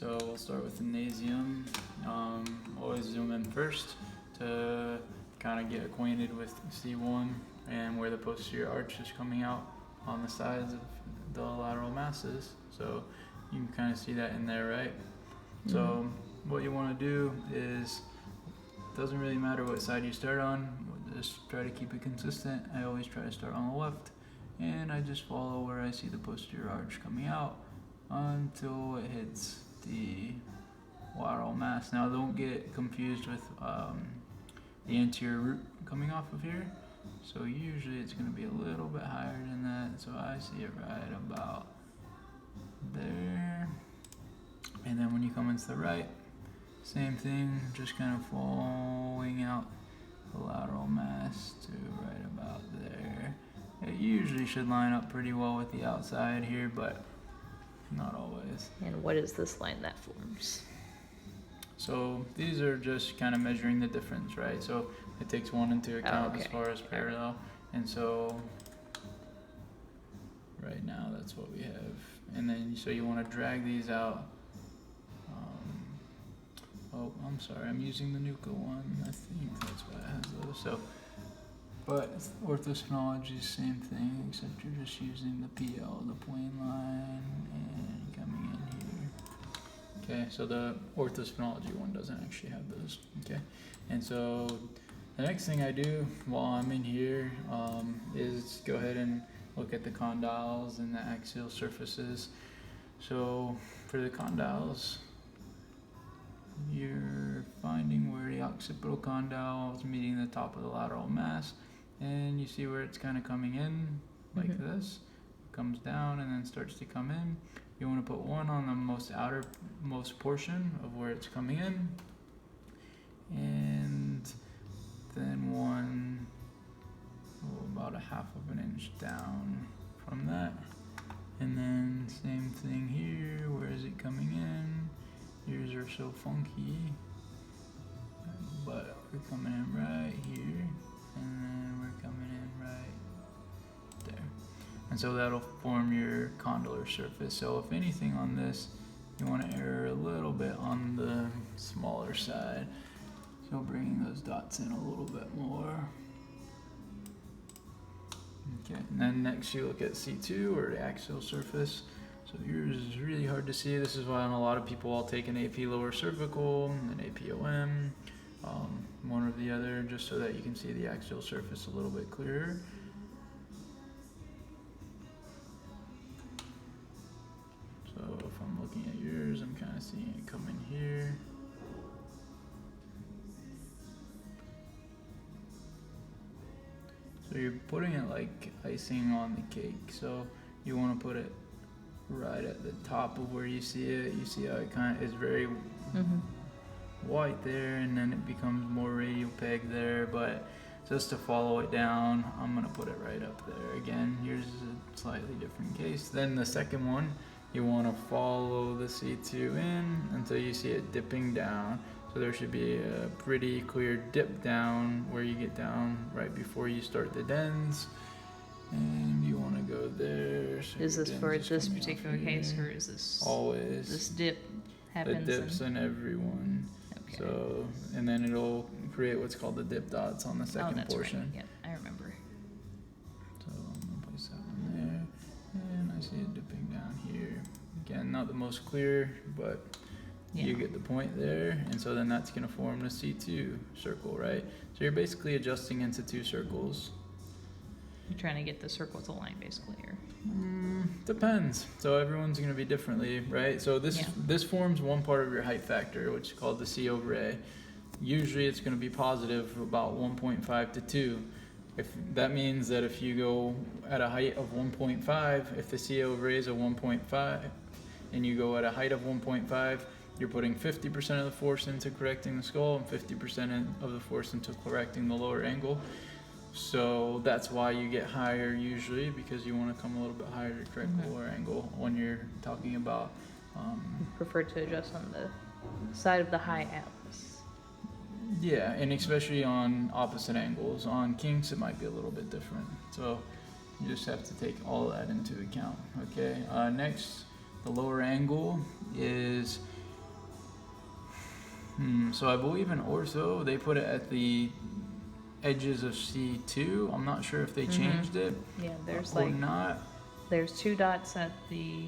So we'll start with the nasium. Always zoom in first to kind of get acquainted with C1 and where the posterior arch is coming out on the sides of the lateral masses. So you can kind of see that in there, right? So what you want to do is, doesn't really matter what side you start on, just try to keep it consistent. I always try to start on the left, and I just follow where I see the posterior arch coming out until it hits the lateral mass. Now don't get confused with the anterior root coming off of here. So usually it's going to be a little bit higher than that. So I see it right about there. And then when you come into the right, same thing, just kind of following out the lateral mass to right about there. It usually should line up pretty well with the outside here, but not always. And what is this line that forms? So these are just kind of measuring the difference, right? So it takes one into account as far as parallel. And so right now that's what we have. And then so you want to drag these out. Oh, I'm sorry, I'm using the Nuka one. I think that's why it has those. So, but Orthospinology, same thing, except you're just using the PL, the plane line, and coming in here. Okay, so the Orthospinology one doesn't actually have those. Okay, and so the next thing I do while I'm in here is go ahead and look at the condyles and the axial surfaces. So for the condyles, you're finding where the occipital condyle is meeting the top of the lateral mass, and you see where it's kind of coming in like this. It comes down and then starts to come in. You want to put one on the most outermost portion of where it's coming in, and then one about a half of an inch down from that. And then same thing here, where is it coming in? Yours are so funky, but we're coming in right here, and then we're coming in right there. And so that'll form your condylar surface. So if anything on this, you want to err a little bit on the smaller side. So bringing those dots in a little bit more. Okay, and then next you look at C2, or the axial surface. So yours is really hard to see. This is why on a lot of people I'll take an AP lower cervical, an APOM, one or the other, just so that you can see the axial surface a little bit clearer. So if I'm looking at yours, I'm kind of seeing it come in here. So you're putting it like icing on the cake. So you want to put it right at the top of where you see it. You see how it kind of is very white there, and then it becomes more radial peg there. But just to follow it down, I'm gonna put it right up there. Again, yours is a slightly different case. Then the second one, you want to follow the C2 in until you see it dipping down. So there should be a pretty clear dip down where you get down right before you start the dens. And you want to go there. So is this for this particular case, or is this always this dip happens? The dips in everyone. Okay. So, and then it'll create what's called the dip dots on the second portion. Right. Yeah, I remember. So I'm gonna place that one there, and I see it dipping down here. Again, not the most clear, but you get the point there. And so then that's gonna form the C2 circle, right? So you're basically adjusting into two circles. You're trying to get the circle to line, basically, or depends. So everyone's going to be differently, right? So this forms one part of your height factor, which is called the C over A. Usually it's going to be positive, about 1.5 to 2. If that means that if you go at a height of 1.5, if the C over A is a 1.5, and you go at a height of 1.5, you're putting 50% of the force into correcting the skull and 50% of the force into correcting the lower angle. So that's why you get higher usually, because you want to come a little bit higher to correct the lower angle when you're talking about. You prefer to adjust on the side of the high atlas. Yeah, and especially on opposite angles. On kinks, it might be a little bit different. So you just have to take all that into account. Okay. Next, the lower angle is So I believe in ortho they put it at the edges of C2. I'm not sure if they changed it. Yeah, there's or not. There's 2 dots at the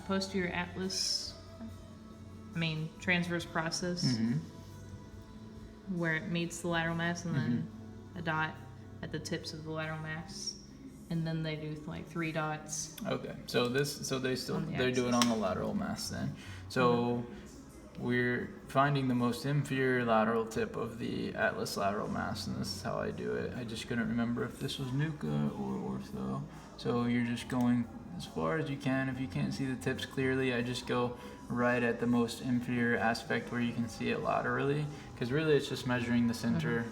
posterior atlas, transverse process, where it meets the lateral mass, and then a dot at the tips of the lateral mass, and then they do like 3 dots. Okay, so they do it on the lateral mass then. So we're finding the most inferior lateral tip of the atlas lateral mass, and this is how I do it. I just couldn't remember if this was nuca or ortho. So you're just going as far as you can. If you can't see the tips clearly, I just go right at the most inferior aspect where you can see it laterally, because really it's just measuring the center.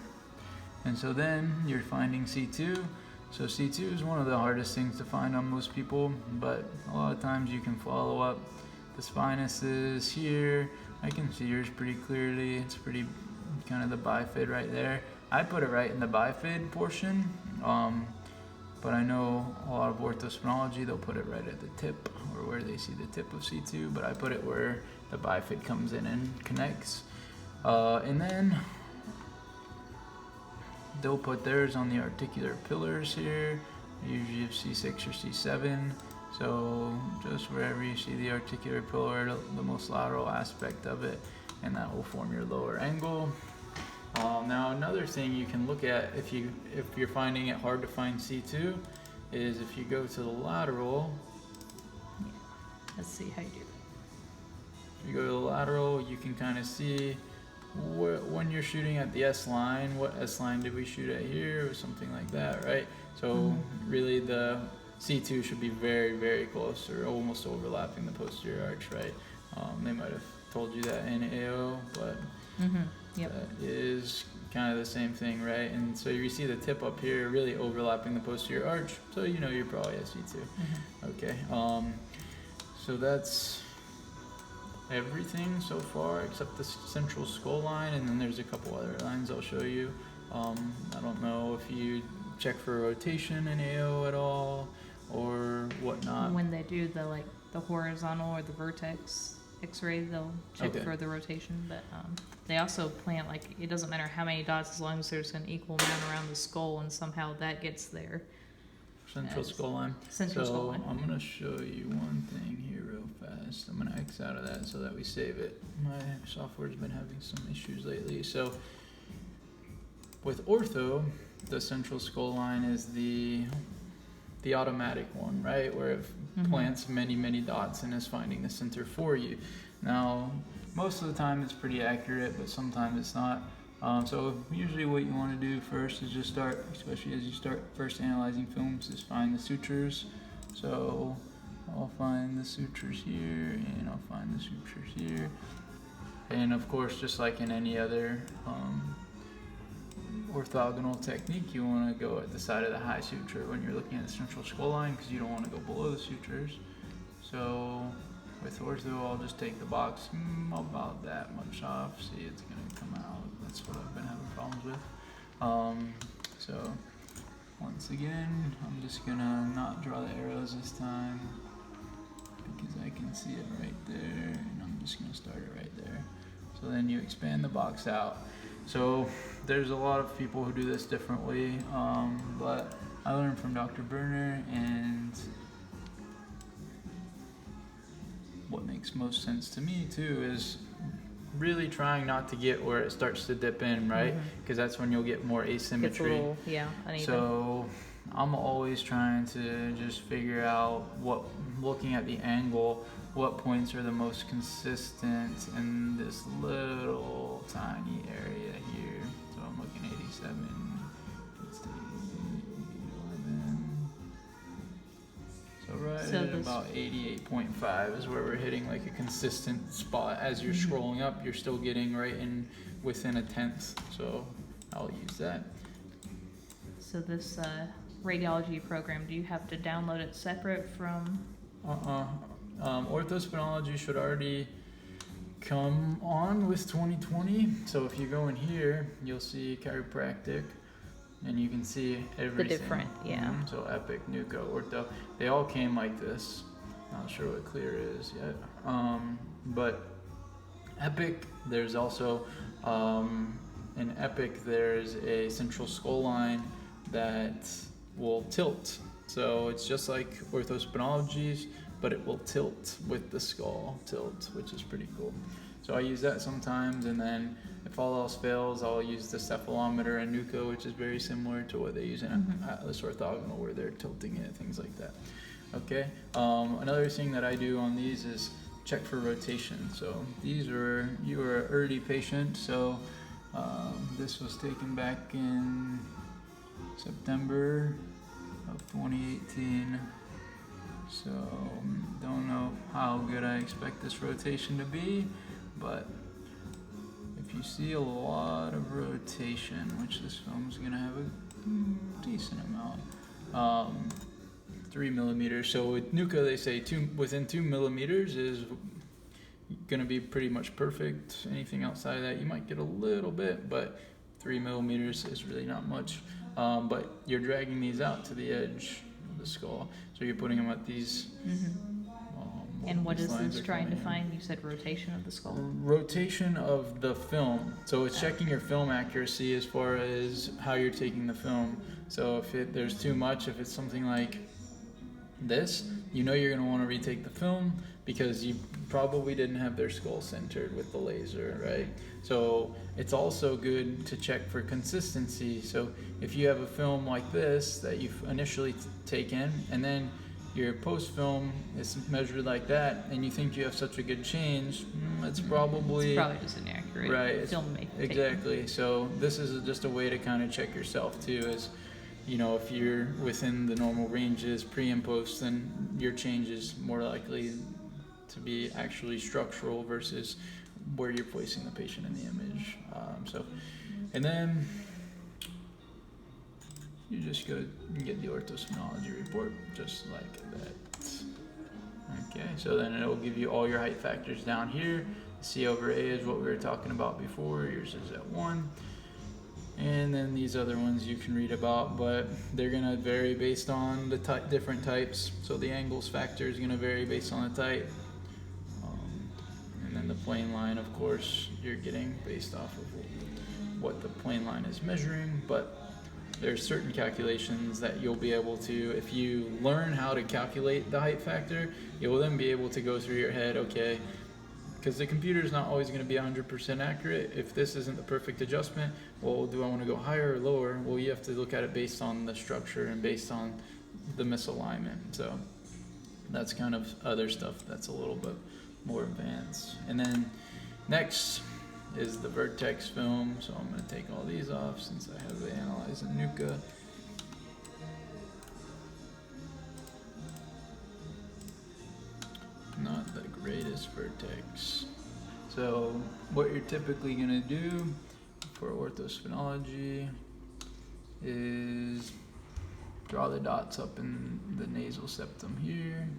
And so then you're finding C2. So C2 is one of the hardest things to find on most people, but a lot of times you can follow up the spinuses here. I can see yours pretty clearly. It's pretty kind of the bifid right there. I put it right in the bifid portion, but I know a lot of orthospinology, they'll put it right at the tip or where they see the tip of C2, but I put it where the bifid comes in and connects. And then they'll put theirs on the articular pillars here. Usually you have C6 or C7. So just wherever you see the articular pillar, the most lateral aspect of it, and that will form your lower angle. Now another thing you can look at if you're finding it hard to find C2 is if you go to the lateral. Let's see how you do that. If you go to the lateral, you can kind of see when you're shooting at the S line, what S line did we shoot at here, or something like that, right? So really the C2 should be very, very close or almost overlapping the posterior arch, right? They might have told you that in AO, but that is kind of the same thing, right? And so you see the tip up here really overlapping the posterior arch, so you know you're probably at C2. Okay, so that's everything so far except the central skull line, and then there's a couple other lines I'll show you. I don't know if you check for rotation in AO at all or whatnot. When they do the horizontal or the vertex x-ray, they'll check for the rotation, but they also plant, it doesn't matter how many dots as long as there's an equal amount around the skull, and somehow that gets there. Central skull line. Skull line. I'm going to show you one thing here real fast. I'm going to X out of that so that we save it. My software's been having some issues lately. So with ortho, the central skull line is the automatic one, right? Where it plants many, many dots and is finding the center for you. Now, most of the time it's pretty accurate, but sometimes it's not. So usually what you want to do first is just start, especially as you start first analyzing films, is find the sutures. So I'll find the sutures here, and I'll find the sutures here. And of course, just like in any other orthogonal technique, you want to go at the side of the high suture when you're looking at the central skull line, because you don't want to go below the sutures. So with ortho, I'll just take the box about that much off. See, it's going to come out. That's what I've been having problems with. So once again, I'm just going to not draw the arrows this time because I can see it right there, and I'm just going to start it right there. So then you expand the box out. So there's a lot of people who do this differently, but I learned from Dr. Berner, and what makes most sense to me too is really trying not to get where it starts to dip in, right? Because that's when you'll get more asymmetry. Gets a little, uneven. So I'm always trying to just figure out looking at the angle, what points are the most consistent in this little tiny area here. So I'm looking 87, let's see, 11. So right at about 88.5 is where we're hitting a consistent spot. As you're scrolling up, you're still getting right in within a tenth. So I'll use that. So this radiology program, do you have to download it separate from? Orthospinology should already come on with 2020. So if you go in here, you'll see chiropractic, and you can see everything. The different, So Epic, Nuco, Ortho, they all came like this. Not sure what clear is yet. But Epic. There's also in Epic, there's a central skull line that will tilt. So it's just like Orthospinology's, but it will tilt with the skull tilt, which is pretty cool. So I use that sometimes, and then if all else fails, I'll use the cephalometer and NUCA, which is very similar to what they use in Atlas Orthogonal, where they're tilting it, things like that. Okay. Another thing that I do on these is check for rotation. So you were an early patient, so this was taken back in September of 2018. So don't know how good I expect this rotation to be, but if you see a lot of rotation, which this film's gonna have a decent amount, 3 millimeters. So with NUCA, they say within 2 millimeters is gonna be pretty much perfect. Anything outside of that, you might get a little bit, but 3 millimeters is really not much. But you're dragging these out to the edge of the skull, so you're putting them at these. And what is this trying to find? You said rotation of the skull. Rotation of the film. So it's checking your film accuracy as far as how you're taking the film. So if there's too much, if it's something like this, you know you're going to want to retake the film because you probably didn't have their skull centered with the laser, right? So it's also good to check for consistency. So if you have a film like this that you've initially taken, and then your post film is measured like that, and you think you have such a good change, it's probably just inaccurate. Right, Filmmaking. Exactly. So this is just a way to kind of check yourself too, is, you know, if you're within the normal ranges pre and post, then your change is more likely to be actually structural versus where you're placing the patient in the image. And then you just go and get the Orthospinology report, just like that. Okay, so then it'll give you all your height factors down here. C over A is what we were talking about before. Yours is at 1. And then these other ones you can read about, but they're going to vary based on the different types. So the angles factor is going to vary based on the type. And then the plane line, of course, you're getting based off of what the plane line is measuring. But there's certain calculations that you'll be able to, if you learn how to calculate the height factor, you'll then be able to go through your head, okay, because the computer is not always going to be 100% accurate. If this isn't the perfect adjustment, well, do I want to go higher or lower? Well, you have to look at it based on the structure and based on the misalignment. So that's kind of other stuff that's a little bit more advanced. And then next is the vertex film. So I'm going to take all these off since I have the analyze in NUCA. Not the greatest vertex. So what you're typically going to do for orthospinology is draw the dots up in the nasal septum here.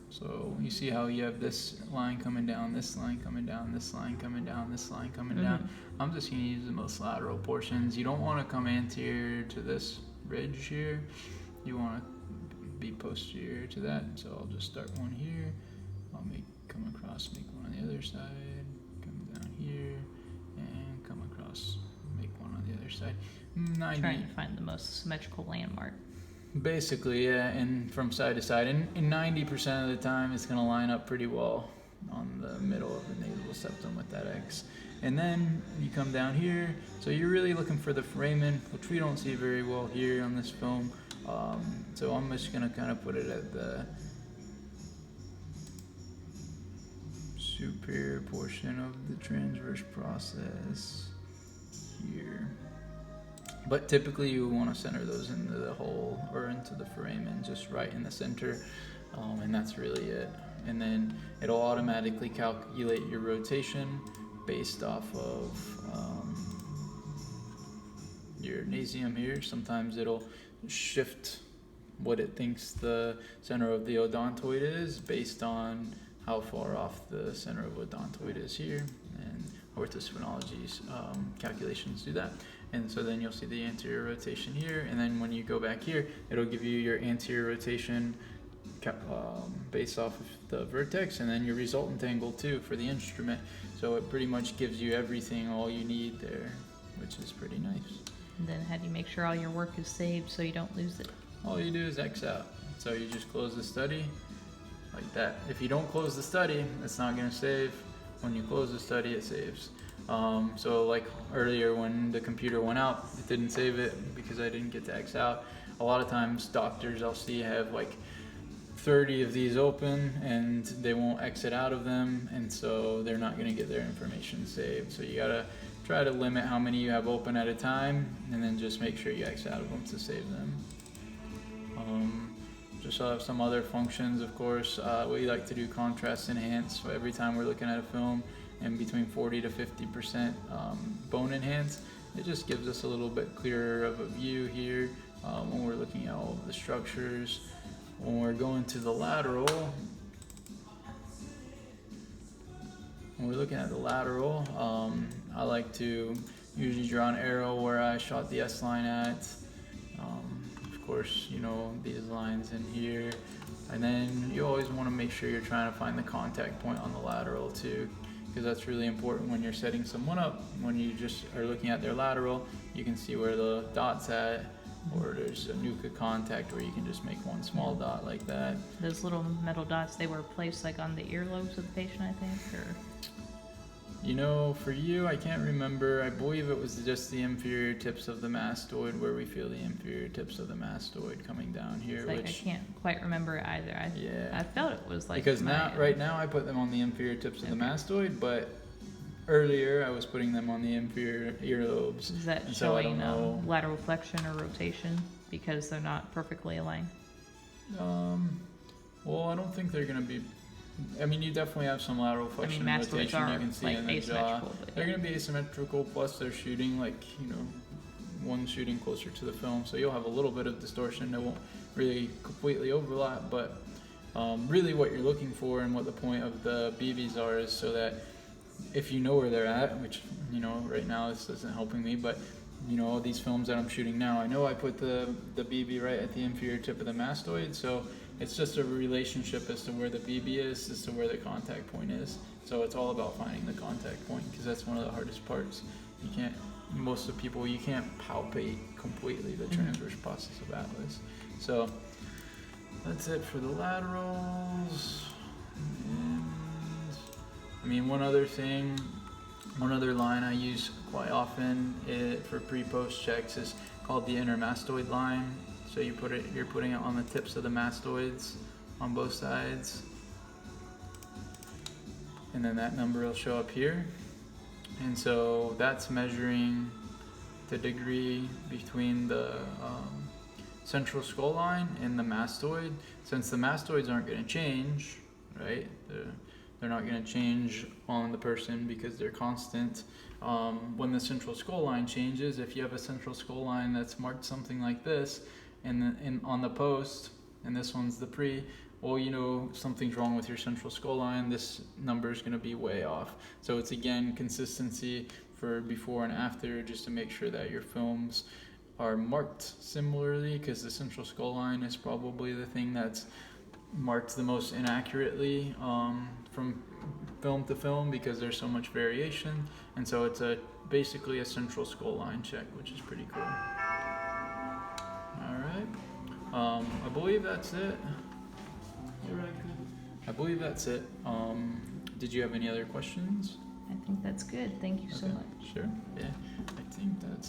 So you see how you have this line coming down, this line coming down, this line coming down, this line coming down. I'm just going to use the most lateral portions. You don't want to come anterior to this ridge here. You want to be posterior to that. So I'll just start one here. I'll come across, make one on the other side, come down here, and come across, make one on the other side. 90. Trying to find the most symmetrical landmark. Basically, yeah, and from side to side. And 90% of the time, it's going to line up pretty well on the middle of the nasal septum with that X. And then you come down here. So you're really looking for the foramen, which we don't see very well here on this film. So I'm just going to kind of put it at the superior portion of the transverse process here. But typically you want to center those into the hole or into the foramen, just right in the center, and that's really it. And then it'll automatically calculate your rotation based off of your nasium here. Sometimes it'll shift what it thinks the center of the odontoid is based on how far off the center of odontoid is here, and Orthospinology's calculations do that. And so then you'll see the anterior rotation here, and then when you go back here, it'll give you your anterior rotation based off of the vertex, and then your resultant angle too for the instrument. So it pretty much gives you everything, all you need there, which is pretty nice. And then how do you make sure all your work is saved so you don't lose it? All you do is X out. So you just close the study like that. If you don't close the study, it's not going to save. When you close the study, it saves. So like earlier when the computer went out, it didn't save it because I didn't get to X out. A lot of times doctors I'll see have like 30 of these open and they won't exit out of them, and so they're not going to get their information saved. So you got to try to limit how many you have open at a time, and then just make sure you X out of them to save them. Just have some other functions, of course. We like to do contrast enhance. So every time we're looking at a film, and between 40 to 50% bone enhance, it just gives us a little bit clearer of a view here when we're looking at all of the structures. When we're going to the lateral, when we're looking at the lateral, I like to usually draw an arrow where I shot the S line at. Of course, you know, these lines in here. And then you always want to make sure you're trying to find the contact point on the lateral too, because that's really important when you're setting someone up. When you just are looking at their lateral, you can see where the dot's at, or there's a nuca contact where you can just make one small dot like that. Those little metal dots, they were placed like on the earlobes of the patient, I think, or? You know, for you, I can't remember. I believe it was just the inferior tips of the mastoid, where we feel the inferior tips of the mastoid coming down here. It's like, which, I can't quite remember either. I felt it was like, because right now I put them on the inferior tips of the mastoid, but earlier I was putting them on the inferior earlobes. Is that showing lateral flexion or rotation because they're not perfectly aligned? Well, I don't think they're going to be. I mean, you definitely have some lateral flexion and rotation you can see like in the jaw. They're yeah. going to be asymmetrical, plus they're shooting like, you know, one shooting closer to the film, so you'll have a little bit of distortion that won't really completely overlap, but really what you're looking for and what the point of the BBs are is so that if you know where they're at, which, you know, right now this isn't helping me, but you know, all these films that I'm shooting now, I know I put the BB right at the inferior tip of the mastoid, so it's just a relationship as to where the BB is, as to where the contact point is. So it's all about finding the contact point, because that's one of the hardest parts. You can't palpate completely the transverse process of atlas. So that's it for the laterals. And I mean, one other line I use quite often for pre-post checks is called the intermastoid line. So you're putting it on the tips of the mastoids on both sides, and then that number will show up here. And so that's measuring the degree between the central skull line and the mastoid. Since the mastoids aren't going to change, right? They're not going to change on the person because they're constant. When the central skull line changes, if you have a central skull line that's marked something like this, and on the post, and this one's the pre, well, you know, something's wrong with your central skull line. This number is going to be way off. So it's, again, consistency for before and after, just to make sure that your films are marked similarly, because the central skull line is probably the thing that's marked the most inaccurately from film to film, because there's so much variation. And so it's basically a central skull line check, which is pretty cool. I believe that's it. I believe that's it. Did you have any other questions? I think that's good. Thank you so much. Sure. Yeah. I think that's